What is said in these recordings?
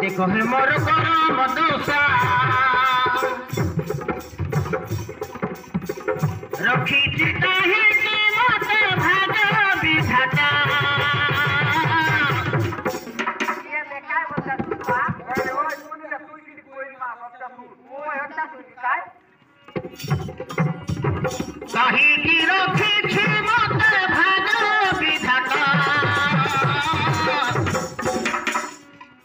देखो है मोर करम दोषा रखी चिताही की मत भाग विधाता ये मैं काय बोलता तू बा अरे ओ सुन ले तू की कोई मा बच्चा तू ओ हट्टा तू काय कही की रखी छी मत भाग विधाता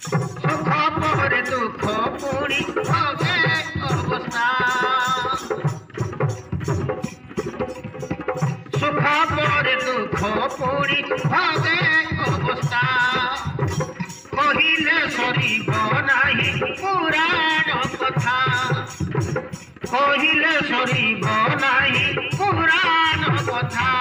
सुख पर दुख पूरी भगे अवस्था सुख पर दुख पूरी भगे अवस्था कहिले सरीब नाही पुराण कथा कहिले सरीब नाही पुराण कथा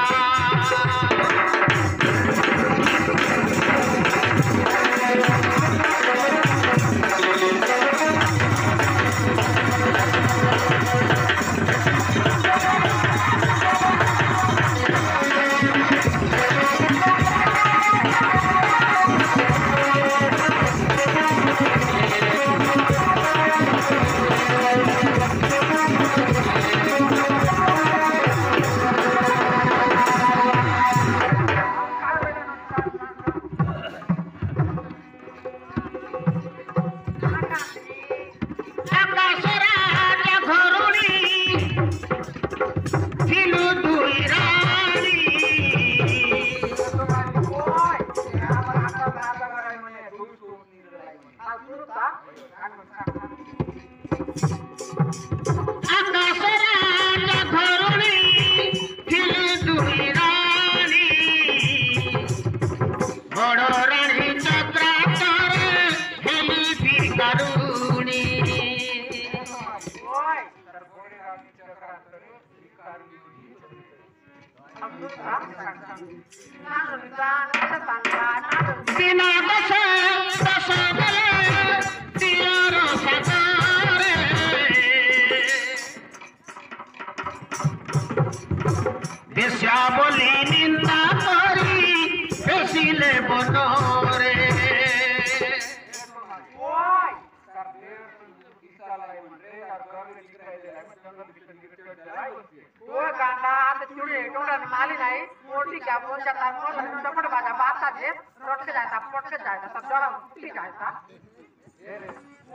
बोली निंदा करी बेसिले बनरे ओ गाना आता चुड़ी टोड़ा माली नहीं मोटी क्या बोल जाता है वो टपट बाजा बात है रोट के जाता पट के जाता सब जरा उठी जाता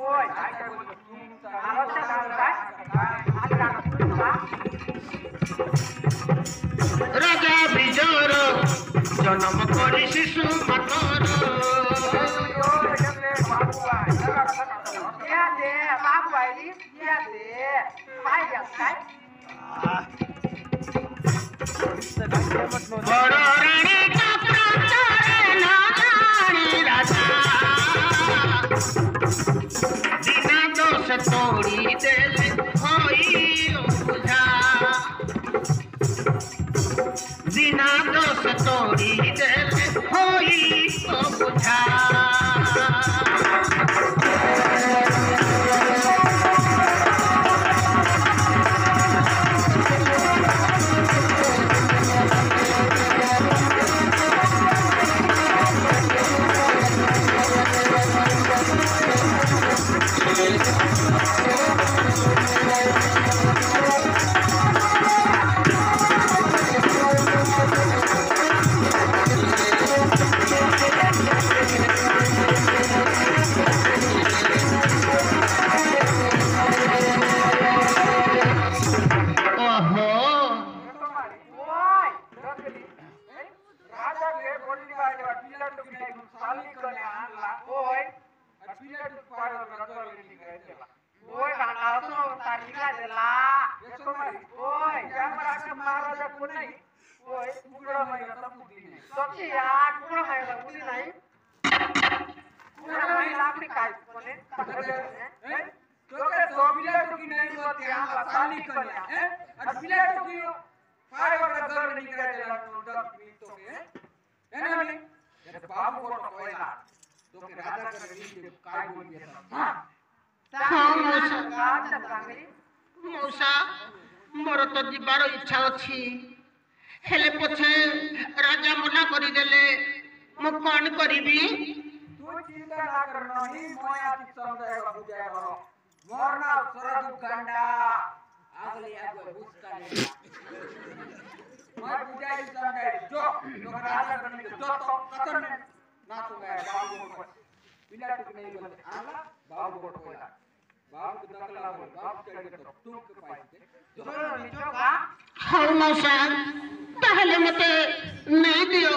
ओए आई क्या बोल आवाज से गाता है राजा बिजोर जन्म करी शिशु मतर बाबू आई भाई जाता है बड़ रानी का प्राण ना रानी राजा बिना दोष तोड़ी देले होई बुझा बिना दोष तोड़ी देले होई बुझा मौसा मोर तो जीवार इच्छा अच्छी हेले पछे राजा मना करिदेले मु कौन करिबी तू তুই চিন্তা না কর ননি মই আছি সমজায় বুঝায় বড় মোর না সরদু গান্ডা আগলি আগো বুঝকালে মই বুঝাই সমজায় जो लोग राजा करने के जो तो कतन ना तो मैं बाबू को बिना टुक नहीं बोलते आला बाबू को कोला बाबू को दकला बोल बाबू चढ़ के तो तुम के पाइते চলো নিচোকা হও মশা তাহলে মতে নেই দিও